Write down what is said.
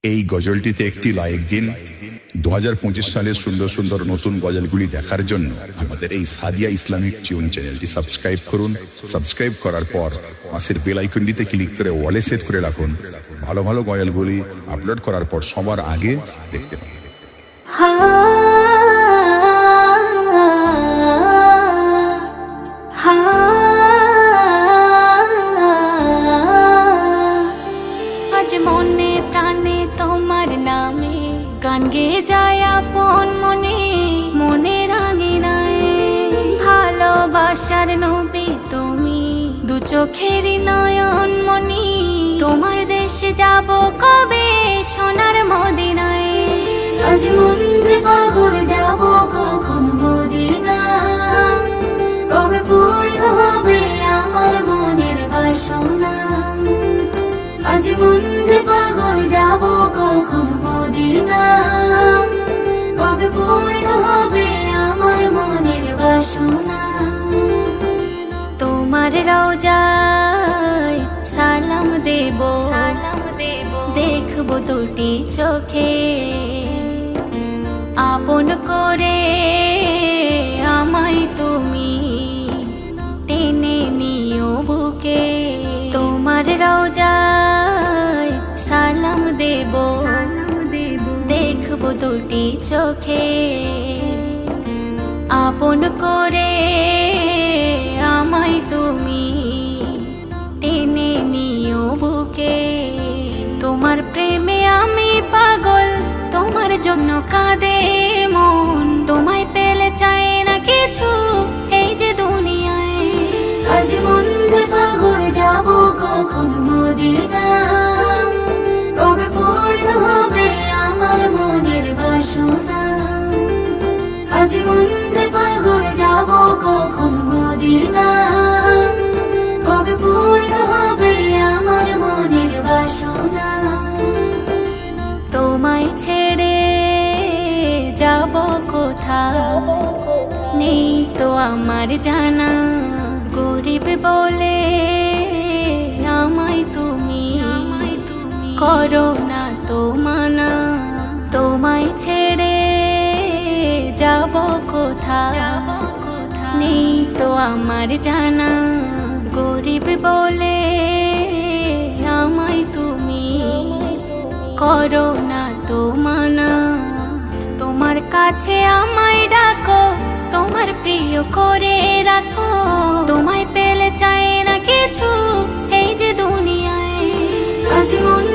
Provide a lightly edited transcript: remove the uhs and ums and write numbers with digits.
এই গজলটিতে একটি লাইক দিন। 2025 সালের সুন্দর সুন্দর নতুন গজলগুলি দেখার জন্য আমাদের এই সাদিয়া ইসলামিক টিউন চ্যানেলটি সাবস্ক্রাইব করুন। সাবস্ক্রাইব করার পর পাশের বেল আইকনটিতে ক্লিক করে ওয়ালে সেট করে রাখুন। ভালো ভালো গজলগুলি আপলোড করার পর সবার আগে দেখতে পাবেন। আজ মনে প্রাণে তোমার নামে গান গেয়ে যায় আপন মনে, মনে রাঙিনায় ভালোবাসার নবী তুমি, দু চোখেরই নয়ন মনি। তোমার দেশে যাব কবে সোনার মদিনায়, আজ মন যে পাগল যাব কখন মদিনা, কবে পূর্ণ হবে আমার মনের বাসনা। আজ মন যে পাগল যাব কখন মদিনা, কবে পূর্ণ হবে আমার মনের বাসনা। তোমার রওজায় সালাম দেব, দেখব দুটি চোখে, আপন করে আমায় তুমি টেনে নিও বুকে। তোমার রওজায় সালাম দেব, দেখব দুটি চোখে, আপন করে আমায় তুমি টেনে নিও বুকে। তোমার প্রেমে আমি পাগল, তোমার জন্য কাঁদে মন, তোমায় পেলে চায় না কিছু এই যে দুনিয়ায়। আজ মন যে পাগল যাব কখন মদিনা, কবে পূর্ণ হবে আমার মনের বাসনা। আজ মন যে পাগল যাব কখন মদিনা, কবে পূর্ণ হবে আমার মনের বাসনা। তোমায় ছেড়ে যাব কোথাও নেই তো আমার জানা, গরিব বলে আমায় তুমি করো না তো মানা। তোমায় ছেড়ে যাব কোথাও নেই তো আমার জানা, গরিব বলে আমায় তুমি করো না তো মানা। তোমার কাছে আমায় ডাকো, তোমার প্রিয় করে রাখো, তোমায় পেলে চায় না কিছু এই যে দুনিয়ায়। আজ মন